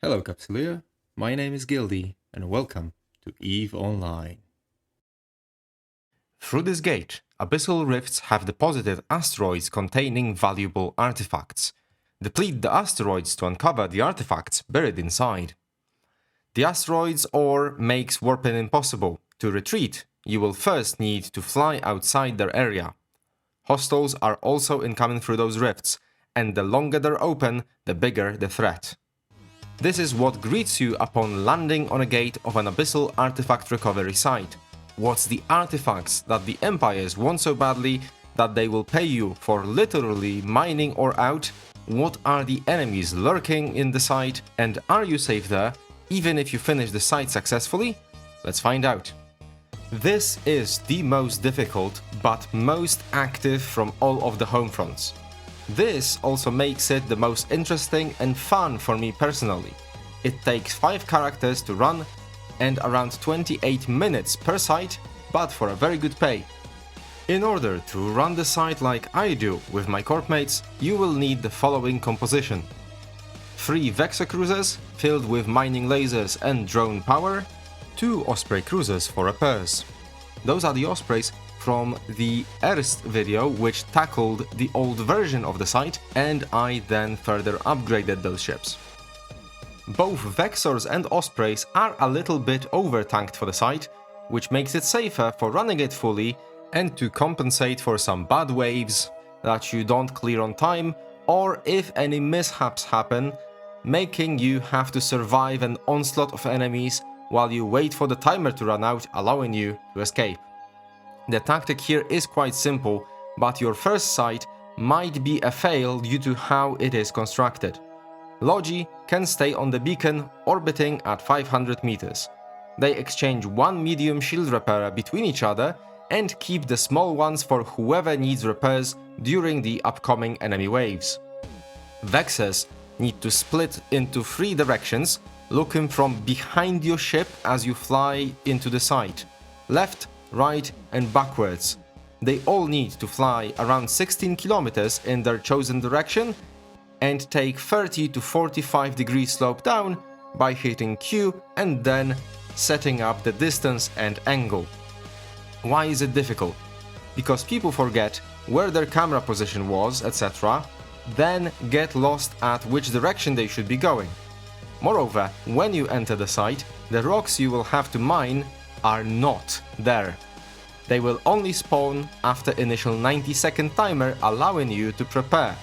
Hello Capsuleer, my name is Gildy and welcome to EVE Online. Through this gate, Abyssal Rifts have deposited asteroids containing valuable artifacts. Deplete the asteroids to uncover the artifacts buried inside. The asteroids' ore makes warping impossible. To retreat, you will first need to fly outside their area. Hostiles are also incoming through those rifts, and the longer they're open, the bigger the threat. This is what greets you upon landing on a gate of an Abyssal Artifact Recovery site. What's the artifacts that the empires want so badly that they will pay you for literally mining ore out? What are the enemies lurking in the site, and are you safe there even if you finish the site successfully? Let's find out. This is the most difficult but most active from all of the home fronts. This also makes it the most interesting and fun for me personally. It takes 5 characters to run and around 28 minutes per site, but for a very good pay. In order to run the site like I do with my corp mates, you will need the following composition: 3 Vexor cruisers filled with mining lasers and drone power, 2 Osprey cruisers for repairs. Those are the Ospreys from the Erst video, which tackled the old version of the site, and I then further upgraded those ships. Both Vexors and Ospreys are a little bit over-tanked for the site, which makes it safer for running it fully and to compensate for some bad waves that you don't clear on time, or if any mishaps happen, making you have to survive an onslaught of enemies while you wait for the timer to run out, allowing you to escape. The tactic here is quite simple, but your first site might be a fail due to how it is constructed. Logi can stay on the beacon orbiting at 500 meters. They exchange 1 medium shield repairer between each other and keep the small ones for whoever needs repairs during the upcoming enemy waves. Vexors need to split into 3 directions, looking from behind your ship as you fly into the site: left, right and backwards. They all need to fly around 16 kilometers in their chosen direction and take 30 to 45 degrees slope down by hitting Q and then setting up the distance and angle. Why is it difficult? Because people forget where their camera position was, etc., then get lost at which direction they should be going. Moreover, when you enter the site, the rocks you will have to mine are not there. They will only spawn after initial 90-second timer, allowing you to prepare.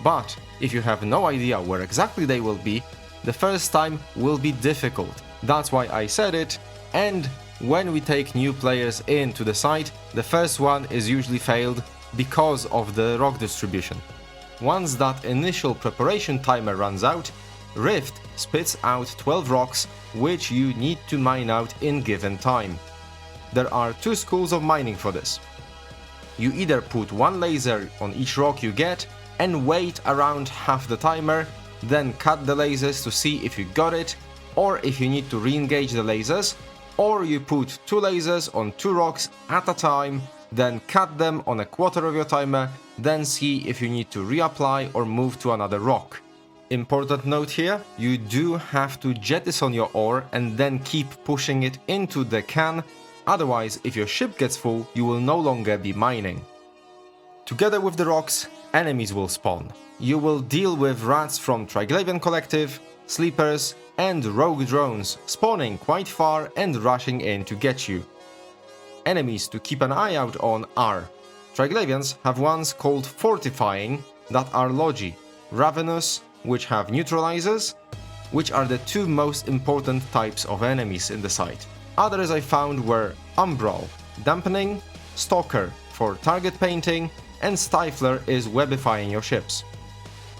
But if you have no idea where exactly they will be, the first time will be difficult. That's why I said it, and when we take new players into the site, the first one is usually failed because of the rock distribution. Once that initial preparation timer runs out, Rift spits out 12 rocks which you need to mine out in given time. There are 2 schools of mining for this. You either put 1 laser on each rock you get and wait around half the timer, then cut the lasers to see if you got it, or if you need to re-engage the lasers, or you put 2 lasers on 2 rocks at a time, then cut them on a quarter of your timer, then see if you need to reapply or move to another rock. Important note here, you do have to jettison your ore and then keep pushing it into the can, otherwise if your ship gets full, you will no longer be mining. Together with the rocks, enemies will spawn. You will deal with rats from Triglavian Collective, sleepers and rogue drones spawning quite far and rushing in to get you. Enemies to keep an eye out on are: Triglavians have ones called Fortifying that are Logi, Ravenous, which have neutralizers, which are the 2 most important types of enemies in the site. Others I found were Umbral, Dampening, Stalker for target painting, and Stifler is webifying your ships.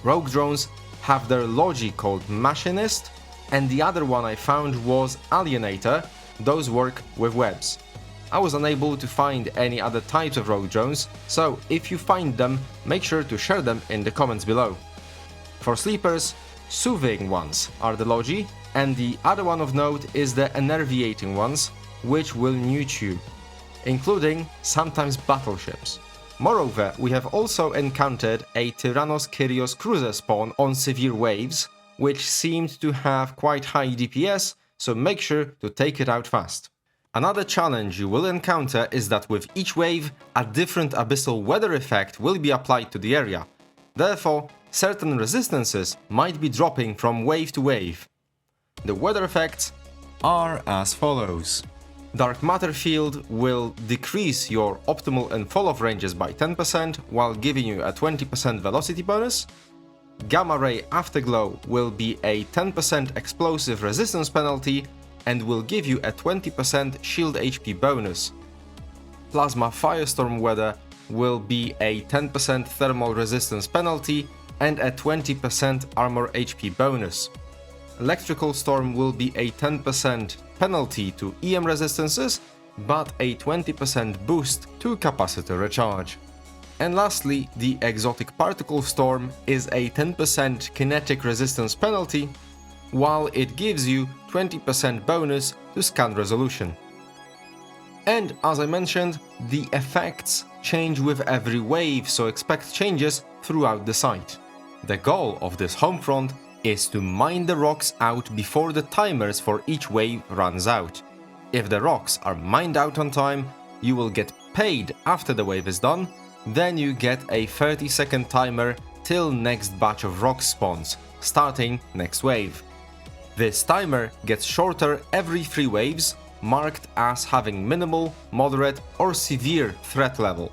Rogue drones have their Logi called Machinist, and the other one I found was Alienator. Those work with webs. I was unable to find any other types of rogue drones, so if you find them, make sure to share them in the comments below. For sleepers, Soothing ones are the Logi, and the other one of note is the Enervating ones, which will newt you, including sometimes battleships. Moreover, we have also encountered a Tyrannos Kyrios cruiser spawn on severe waves, which seemed to have quite high DPS, so make sure to take it out fast. Another challenge you will encounter is that with each wave, a different abyssal weather effect will be applied to the area. Therefore, certain resistances might be dropping from wave to wave. The weather effects are as follows. Dark Matter Field will decrease your optimal and fall-off ranges by 10% while giving you a 20% velocity bonus. Gamma Ray Afterglow will be a 10% explosive resistance penalty and will give you a 20% shield HP bonus. Plasma Firestorm Weather will be a 10% thermal resistance penalty and a 20% armor HP bonus. Electrical Storm will be a 10% penalty to EM resistances, but a 20% boost to capacitor recharge. And lastly, the Exotic Particle Storm is a 10% kinetic resistance penalty, while it gives you 20% bonus to scan resolution. And as I mentioned, the effects change with every wave, so expect changes throughout the site. The goal of this homefront is to mine the rocks out before the timers for each wave runs out. If the rocks are mined out on time, you will get paid after the wave is done, then you get a 30-second timer till next batch of rocks spawns, starting next wave. This timer gets shorter every 3 waves, marked as having minimal, moderate or severe threat level.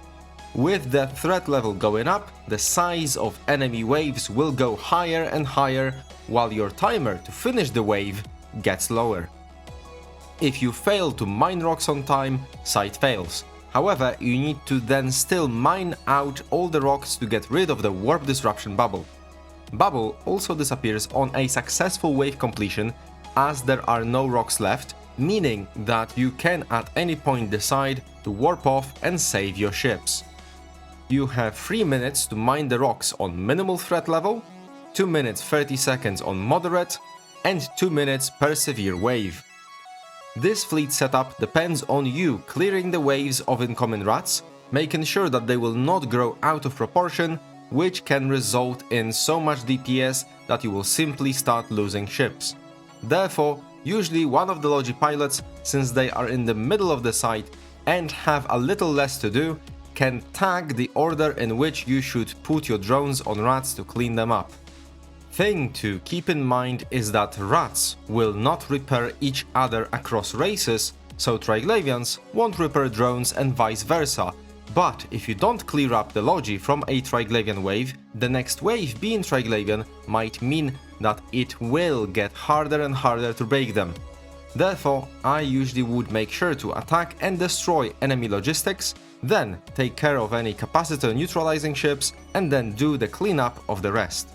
With the threat level going up, the size of enemy waves will go higher and higher, while your timer to finish the wave gets lower. If you fail to mine rocks on time, site fails. However, you need to then still mine out all the rocks to get rid of the warp disruption bubble. Bubble also disappears on a successful wave completion, as there are no rocks left, meaning that you can at any point decide to warp off and save your ships. You have 3 minutes to mine the rocks on minimal threat level, 2 minutes 30 seconds on moderate, and 2 minutes per severe wave. This fleet setup depends on you clearing the waves of incoming rats, making sure that they will not grow out of proportion, which can result in so much DPS that you will simply start losing ships. Therefore, usually one of the Logi pilots, since they are in the middle of the site and have a little less to do, can tag the order in which you should put your drones on rats to clean them up. Thing to keep in mind is that rats will not repair each other across races, so Triglavians won't repair drones and vice versa. But if you don't clear up the Logi from a Triglavian wave, the next wave being Triglavian might mean that it will get harder and harder to break them. Therefore, I usually would make sure to attack and destroy enemy logistics, then take care of any capacitor neutralizing ships, and then do the cleanup of the rest.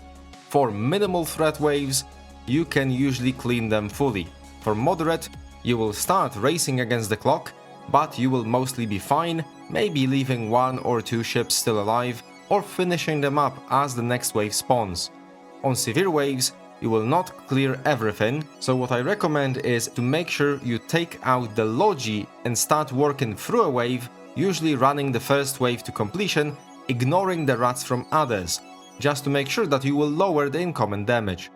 For minimal threat waves, you can usually clean them fully. For moderate, you will start racing against the clock, but you will mostly be fine, maybe leaving 1 or 2 ships still alive, or finishing them up as the next wave spawns. On severe waves, you will not clear everything, so what I recommend is to make sure you take out the Logi and start working through a wave, usually running the first wave to completion, ignoring the rats from others, just to make sure that you will lower the incoming damage.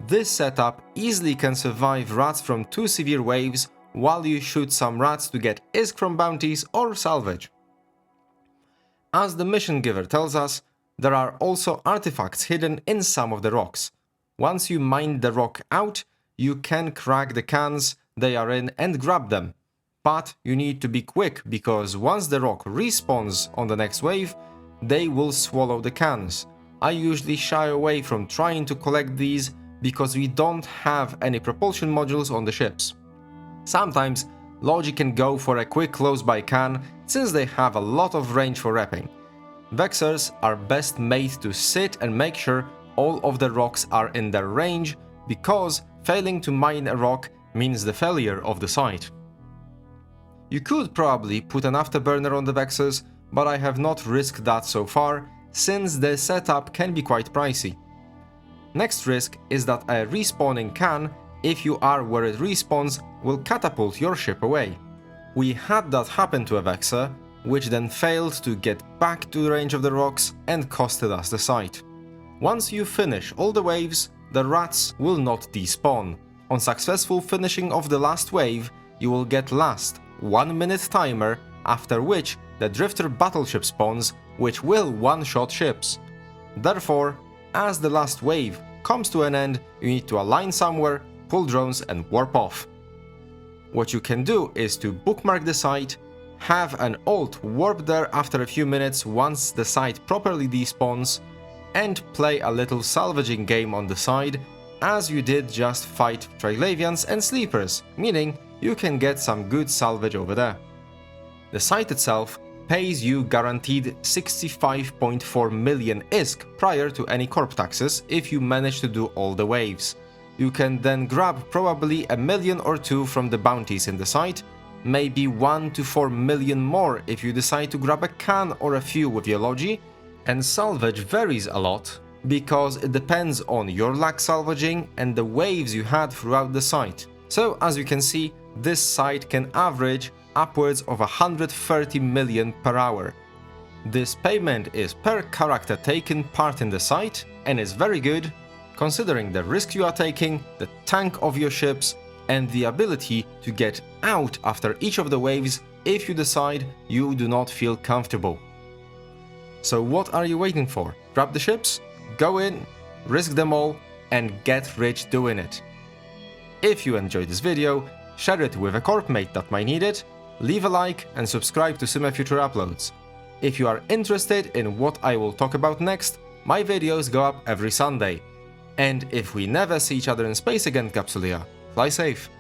This setup easily can survive rats from 2 severe waves while you shoot some rats to get ISK from bounties or salvage. As the mission giver tells us, there are also artifacts hidden in some of the rocks. Once you mine the rock out, you can crack the cans they are in and grab them. But you need to be quick, because once the rock respawns on the next wave, they will swallow the cans. I usually shy away from trying to collect these because we don't have any propulsion modules on the ships. Sometimes Logi can go for a quick close-by can since they have a lot of range for repping. Vexers are best made to sit and make sure all of the rocks are in their range, because failing to mine a rock means the failure of the site. You could probably put an afterburner on the Vexers, but I have not risked that so far, since the setup can be quite pricey. Next risk is that a respawning can, if you are where it respawns, will catapult your ship away. We had that happen to a Vexer, which then failed to get back to the range of the rocks and costed us the site. Once you finish all the waves, the rats will not despawn. On successful finishing of the last wave, you will get last 1 minute timer, after which the drifter battleship spawns, which will one-shot ships. Therefore, as the last wave comes to an end, you need to align somewhere, pull drones and warp off. What you can do is to bookmark the site, have an alt warp there after a few minutes once the site properly despawns, and play a little salvaging game on the side, as you did just fight Triglavians and Sleepers, meaning you can get some good salvage over there. The site itself pays you guaranteed 65.4 million ISK prior to any corp taxes if you manage to do all the waves. You can then grab probably a million or two from the bounties in the site, maybe 1 to 4 million more if you decide to grab a can or a few with your logi, and salvage varies a lot because it depends on your luck salvaging and the waves you had throughout the site. So as you can see, this site can average upwards of 130 million per hour. This payment is per character taken part in the site and is very good considering the risk you are taking, the tank of your ships, and the ability to get out after each of the waves if you decide you do not feel comfortable. So what are you waiting for? Grab the ships, go in, risk them all, and get rich doing it. If you enjoyed this video, share it with a corp mate that might need it, leave a like and subscribe to see my future uploads. If you are interested in what I will talk about next, my videos go up every Sunday. And if we never see each other in space again, Capsulia, fly safe.